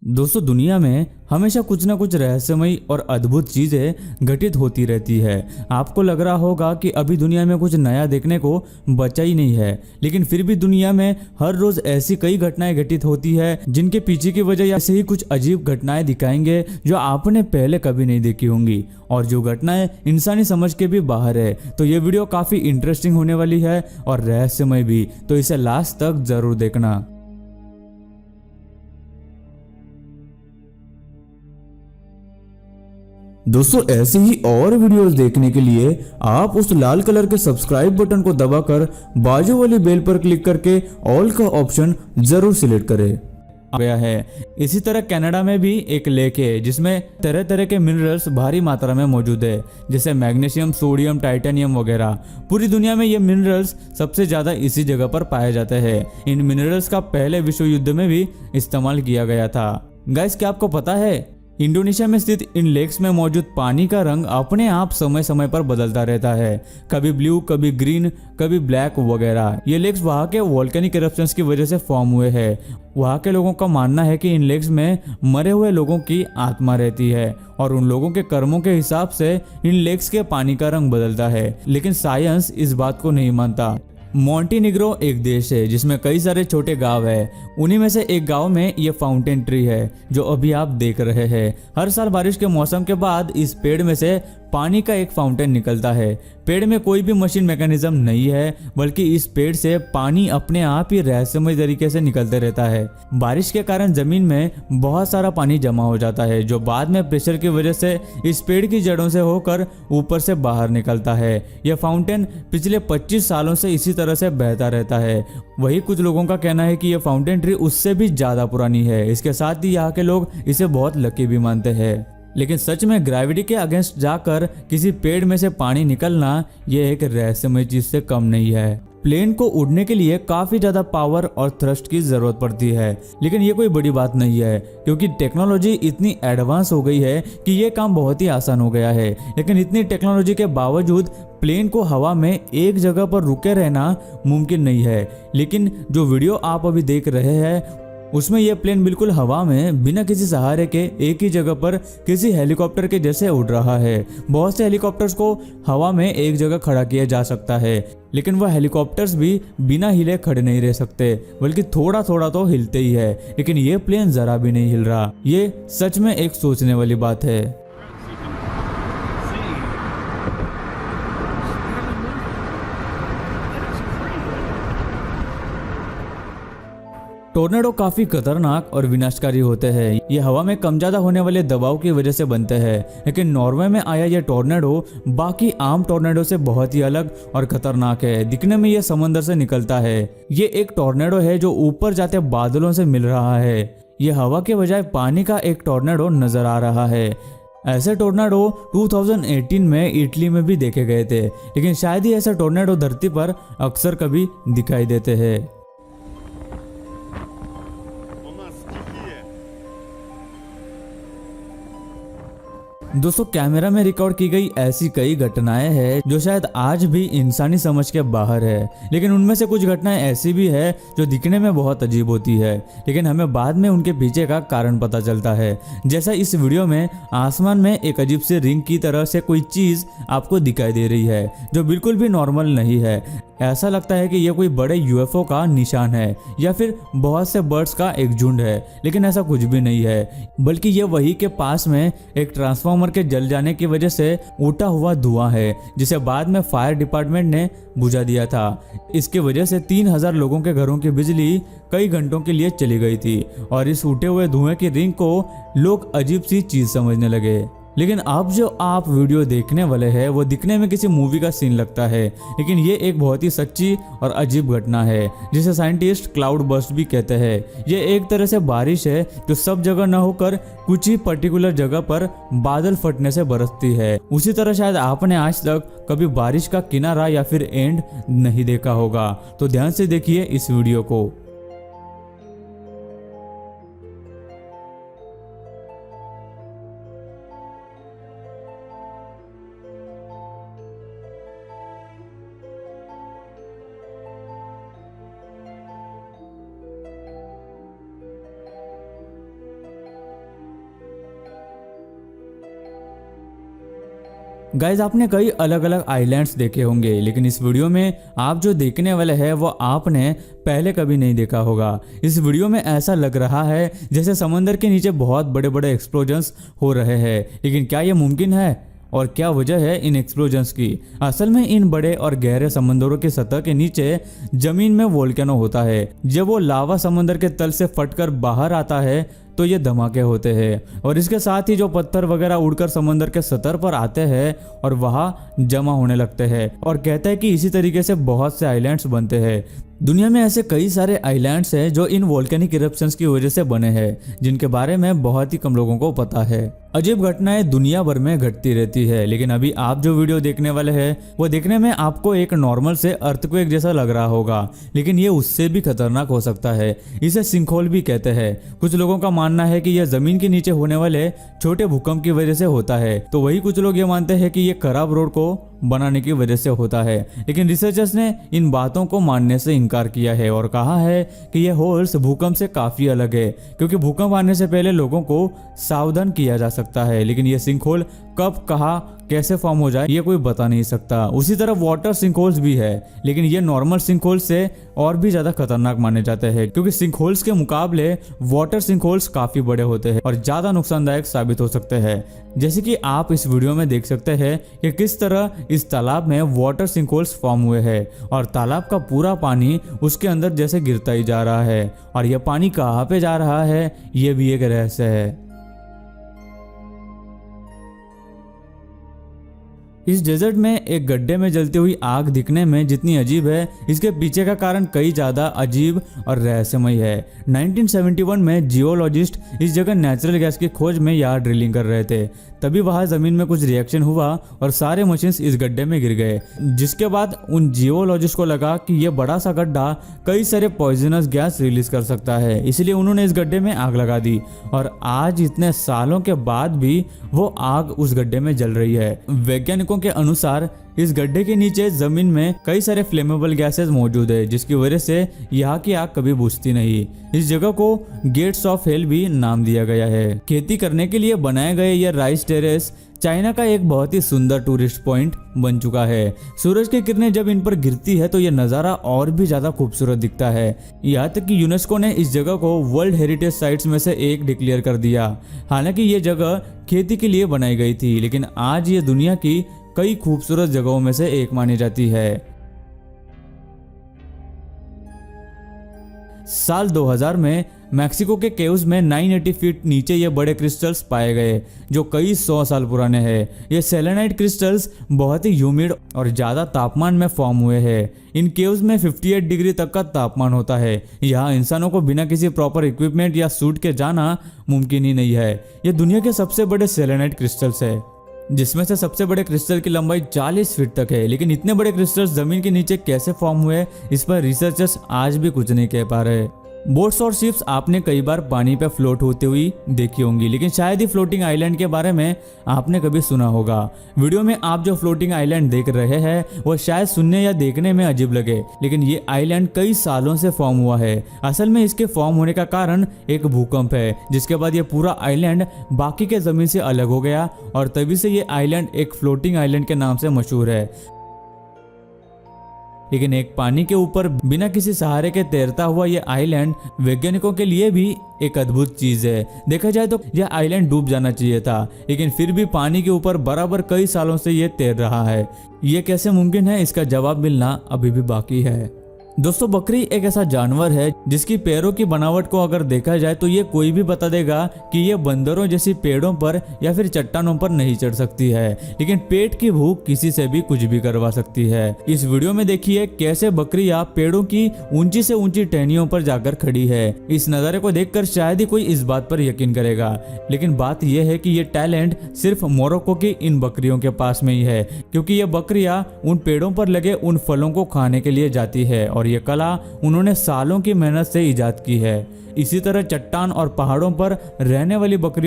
दोस्तों, दुनिया में हमेशा कुछ ना कुछ रहस्यमयी और अद्भुत चीजें घटित होती रहती है। आपको लग रहा होगा कि अभी दुनिया में कुछ नया देखने को बचा ही नहीं है, लेकिन फिर भी दुनिया में हर रोज ऐसी कई घटनाएं घटित होती है जिनके पीछे की वजह ऐसे ही कुछ अजीब घटनाएं दिखाएंगे जो आपने पहले कभी नहीं देखी होंगी और जो घटनाएं इंसानी समझ के भी बाहर है। तो ये वीडियो काफी इंटरेस्टिंग होने वाली है और रहस्यमय भी, तो इसे लास्ट तक जरूर देखना। दोस्तों, ऐसे ही और वीडियोस देखने के लिए आप उस लाल कलर के सब्सक्राइब बटन को दबाकर बाजू वाली बेल पर क्लिक करके ऑल का ऑप्शन जरूर सिलेक्ट करें। आ गया है। इसी तरह कनाडा में भी एक लेक है जिसमें तरह तरह के मिनरल्स भारी मात्रा में मौजूद है, जैसे मैग्नीशियम, सोडियम, टाइटेनियम वगैरह। पूरी दुनिया में ये मिनरल्स सबसे ज्यादा इसी जगह पर पाए जाते हैं। इन मिनरल्स का पहले विश्व युद्ध में भी इस्तेमाल किया गया था। गाइस, क्या आपको पता है इंडोनेशिया में स्थित इन लेक्स में मौजूद पानी का रंग अपने आप समय समय पर बदलता रहता है, कभी ब्लू, कभी ग्रीन, कभी ब्लैक वगैरह। ये लेक्स वहाँ के वोल्केनिक इरप्शंस की वजह से फॉर्म हुए हैं। वहाँ के लोगों का मानना है कि इन लेक्स में मरे हुए लोगों की आत्मा रहती है और उन लोगों के कर्मों के हिसाब से इन लेक्स के पानी का रंग बदलता है, लेकिन साइंस इस बात को नहीं मानता। मॉन्टेनिग्रो एक देश है जिसमें कई सारे छोटे गांव है। उन्हीं में से एक गांव में ये फाउंटेन ट्री है जो अभी आप देख रहे हैं। हर साल बारिश के मौसम के बाद इस पेड़ में से पानी का एक फाउंटेन निकलता है। पेड़ में कोई भी मशीन मैकेनिज्म नहीं है, बल्कि इस पेड़ से पानी अपने आप ही रहस्यमय तरीके से निकलते रहता है। बारिश के कारण जमीन में बहुत सारा पानी जमा हो जाता है जो बाद में प्रेशर की वजह से इस पेड़ की जड़ों से होकर ऊपर से बाहर निकलता है। यह फाउंटेन पिछले 25 सालों से इसी तरह से बहता रहता है। वही कुछ लोगों का कहना है कि यह फाउंटेन ट्री उससे भी ज्यादा पुरानी है। इसके साथ ही यहाँ के लोग इसे बहुत लकी भी मानते हैं। लेकिन सच में ग्रेविटी के अगेंस्ट जाकर किसी पेड़ में से पानी निकलना यह एक रहस्यमय चीज से कम नहीं है। प्लेन को उड़ने के लिए काफी ज्यादा पावर और थ्रस्ट की जरूरत पड़ती है, लेकिन ये कोई बड़ी बात नहीं है क्योंकि टेक्नोलॉजी इतनी एडवांस हो गई है कि ये काम बहुत ही आसान हो गया है। लेकिन इतनी टेक्नोलॉजी के बावजूद प्लेन को हवा में एक जगह पर रुके रहना मुमकिन नहीं है। लेकिन जो वीडियो आप अभी देख रहे हैं उसमें यह प्लेन बिल्कुल हवा में बिना किसी सहारे के एक ही जगह पर किसी हेलीकॉप्टर के जैसे उड़ रहा है। बहुत से हेलीकॉप्टर्स को हवा में एक जगह खड़ा किया जा सकता है, लेकिन वह हेलीकॉप्टर्स भी बिना हिले खड़े नहीं रह सकते, बल्कि थोड़ा थोड़ा तो हिलते ही है। लेकिन ये प्लेन जरा भी नहीं हिल रहा। ये सच में एक सोचने वाली बात है। टोर्नेडो काफी खतरनाक और विनाशकारी होते हैं। ये हवा में कम ज्यादा होने वाले दबाव की वजह से बनते हैं, लेकिन नॉर्वे में आया ये टोर्नेडो बाकी आम टोर्नेडो से बहुत ही अलग और खतरनाक है। दिखने में ये समंदर से निकलता है। ये एक टोर्नेडो है जो ऊपर जाते बादलों से मिल रहा है। ये हवा के बजाय पानी का एक टोर्नेडो नजर आ रहा है। ऐसे टोर्नेडो 2018 में इटली में भी देखे गए थे, लेकिन शायद ही ऐसे टोर्नेडो धरती पर अक्सर कभी दिखाई देते हैं। दोस्तों, कैमरा में रिकॉर्ड की गई ऐसी कई घटनाएं हैं जो शायद आज भी इंसानी समझ के बाहर है, लेकिन उनमें से कुछ घटनाएं ऐसी भी है जो दिखने में बहुत अजीब होती है, लेकिन हमें बाद में उनके पीछे का कारण पता चलता है। जैसा इस वीडियो में आसमान में एक अजीब सी रिंग की तरह से कोई चीज आपको दिखाई दे रही है जो बिल्कुल भी नॉर्मल नहीं है। ऐसा लगता है कि यह कोई बड़े यूएफओ का निशान है या फिर बहुत से बर्ड्स का एक झुंड है, लेकिन ऐसा कुछ भी नहीं है, बल्कि ये वही के पास में एक ट्रांसफार्मर के जल जाने की वजह से उठा हुआ धुआं है, जिसे बाद में फायर डिपार्टमेंट ने बुझा दिया था। इसकी वजह से 3000 लोगों के घरों की बिजली कई घंटों के लिए चली गई थी और इस उठे हुए धुएं की रिंग को लोग अजीब सी चीज समझने लगे। लेकिन अब जो आप वीडियो देखने वाले हैं वो दिखने में किसी मूवी का सीन लगता है, लेकिन ये एक बहुत ही सच्ची और अजीब घटना है जिसे साइंटिस्ट क्लाउड बर्स्ट भी कहते हैं। ये एक तरह से बारिश है जो सब जगह न होकर कुछ ही पर्टिकुलर जगह पर बादल फटने से बरसती है। उसी तरह शायद आपने आज तक कभी बारिश का किनारा या फिर एंड नहीं देखा होगा, तो ध्यान से देखिए इस वीडियो को। गाइज आपने कई अलग अलग आइलैंड्स देखे होंगे, लेकिन इस वीडियो में आप जो देखने वाले हैं वो आपने पहले कभी नहीं देखा होगा। इस वीडियो में ऐसा लग रहा है जैसे समंदर के नीचे बहुत बड़े बड़े एक्सप्लोजन्स हो रहे हैं, लेकिन क्या ये मुमकिन है और क्या वजह है इन एक्सप्लोजन्स की? असल में इन बड़े और गहरे समंदरों की सतह के नीचे जमीन में वोल्केनो होता है। जब वो लावा समंदर के तल से फटकर बाहर आता है तो ये धमाके होते हैं और इसके साथ ही जो पत्थर वगैरह उड़कर समंदर के सतह पर आते हैं और वहाँ जमा होने लगते हैं। और कहते हैं कि इसी तरीके से बहुत से आइलैंड्स बनते हैं। दुनिया में ऐसे कई सारे आइलैंड्स हैं जो इन वोल्केनिक इरप्शंस की वजह से बने हैं, जिनके बारे में बहुत ही कम लोगों को पता है। अजीब घटनाएं दुनिया भर में घटती रहती है, लेकिन अभी आप जो वीडियो देखने वाले हैं वो देखने में आपको एक नॉर्मल से अर्थक्वेक जैसा लग रहा होगा, लेकिन ये उससे भी खतरनाक हो सकता है। इसे सिंकहोल भी कहते हैं। कुछ लोगों का मानना है कि यह जमीन के नीचे होने वाले छोटे भूकंप की वजह से होता है, तो वही कुछ लोग ये मानते हैं कि ये खराब रोड को बनाने की वजह से होता है। लेकिन रिसर्चर्स ने इन बातों को मानने से इनकार किया है और कहा है कि ये होल्स भूकंप से काफी अलग है, क्योंकि भूकंप आने से पहले लोगों को सावधान किया जा सकता है, लेकिन ये सिंकहोल कब कहाँ कैसे फॉर्म हो जाए ये कोई बता नहीं सकता। उसी तरह वाटर सिंकहोल्स भी है, लेकिन ये नॉर्मल सिंकहोल्स से और भी ज्यादा खतरनाक माने जाते हैं, क्योंकि सिंकहोल्स के मुकाबले वाटर सिंकहोल्स काफी बड़े होते हैं और ज्यादा नुकसानदायक साबित हो सकते हैं। जैसे कि आप इस वीडियो में देख सकते हैं कि किस तरह इस तालाब में वाटर सिंकहोल्स फॉर्म हुए हैं और तालाब का पूरा पानी उसके अंदर जैसे गिरता ही जा रहा है, और यह पानी कहाँ पे जा रहा है ये भी एक रहस्य है। इस डेजर्ट में एक गड्ढे में जलती हुई आग दिखने में जितनी अजीब है, इसके पीछे का कारण कई ज्यादा अजीब और रहस्यमय है। 1971 में जियोलॉजिस्ट इस जगह नेचुरल गैस की खोज में यहाँ ड्रिलिंग कर रहे थे। तभी वहां जमीन में कुछ रिएक्शन हुआ और सारे मशीन्स इस गड्ढे में गिर गए, जिसके बाद उन जियोलॉजिस्ट को लगा कि यह बड़ा सा गड्ढा कई सारे पॉइजनस गैस रिलीज कर सकता है, इसलिए उन्होंने इस गड्ढे में आग लगा दी। और आज इतने सालों के बाद भी वो आग उस गड्ढे में जल रही है। वैज्ञानिकों के अनुसार इस गड्ढे के नीचे जमीन में कई सारे फ्लेमेबल गैसेस मौजूद है, जिसकी वजह से यहाँ की आग कभी बुझती नहीं। इस जगह को गेट्स ऑफ हेल भी नाम दिया गया है। खेती करने के लिए बनाए गए यह राइस टेरेस चाइना का एक बहुत ही सुंदर टूरिस्ट पॉइंट बन चुका है। सूरज की किरणें जब इन पर गिरती है तो यह नज़ारा और भी ज्यादा खूबसूरत दिखता है। यहाँ तक कि यूनेस्को ने इस जगह को वर्ल्ड हेरिटेज साइट्स में से एक डिक्लेयर कर दिया। हालांकि ये जगह खेती के लिए बनाई गई थी, लेकिन आज ये दुनिया की कई खूबसूरत जगहों में से एक मानी जाती है। साल 2000 में मैक्सिको के केव्स में 980 फीट नीचे ये बड़े क्रिस्टल्स पाए गए, जो कई 100 साल पुराने हैं। ये सेलेनाइट क्रिस्टल्स बहुत ही ह्यूमिड और ज़्यादा तापमान में फॉर्म हुए हैं। इन केव्स में 58 डिग्री तक का तापमान होता है। यहाँ इंसानों को बिना किसी प्रॉपर इक्विपमेंट या सूट के जाना मुमकिन ही नहीं है। ये दुनिया के सबसे बड़े सेलेनाइट क्रिस्टल्स है, जिसमें से सबसे बड़े क्रिस्टल की लंबाई 40 फीट तक है। लेकिन इतने बड़े क्रिस्टल्स जमीन के नीचे कैसे फॉर्म हुए, इस पर रिसर्चर्स आज भी कुछ नहीं कह पा रहे। बोट्स और शिप्स आपने कई बार पानी पे फ्लोट होते हुई देखी होंगी, लेकिन शायद ही फ्लोटिंग आइलैंड के बारे में आपने कभी सुना होगा। वीडियो में आप जो फ्लोटिंग आइलैंड देख रहे हैं वो शायद सुनने या देखने में अजीब लगे, लेकिन ये आइलैंड कई सालों से फॉर्म हुआ है। असल में इसके फॉर्म होने का कारण एक भूकंप है, जिसके बाद ये पूरा आइलैंड बाकी के जमीन से अलग हो गया और तभी से ये आइलैंड एक फ्लोटिंग आइलैंड के नाम से मशहूर है। लेकिन एक पानी के ऊपर बिना किसी सहारे के तैरता हुआ ये आइलैंड वैज्ञानिकों के लिए भी एक अद्भुत चीज है। देखा जाए तो यह आइलैंड डूब जाना चाहिए था, लेकिन फिर भी पानी के ऊपर बराबर कई सालों से ये तैर रहा है। ये कैसे मुमकिन है, इसका जवाब मिलना अभी भी बाकी है। दोस्तों, बकरी एक ऐसा जानवर है जिसकी पैरों की बनावट को अगर देखा जाए तो ये कोई भी बता देगा कि ये बंदरों जैसी पेड़ों पर या फिर चट्टानों पर नहीं चढ़ सकती है, लेकिन पेट की भूख किसी से भी कुछ भी करवा सकती है। इस वीडियो में देखिए कैसे बकरियां पेड़ों की ऊंची से ऊंची टहनियों पर जाकर खड़ी है। इस नज़ारे को देखकर शायद ही कोई इस बात पर यकीन करेगा, लेकिन बात यह है कि ये टैलेंट सिर्फ मोरक्को की इन बकरियों के पास में ही है, क्योंकि ये बकरियां उन पेड़ों पर लगे उन फलों को खाने के लिए जाती है और ये कला उन्होंने सालों की मेहनत से इजाद की है। इसी तरह चट्टान और पहाड़ों पर रहने वाली बकरियों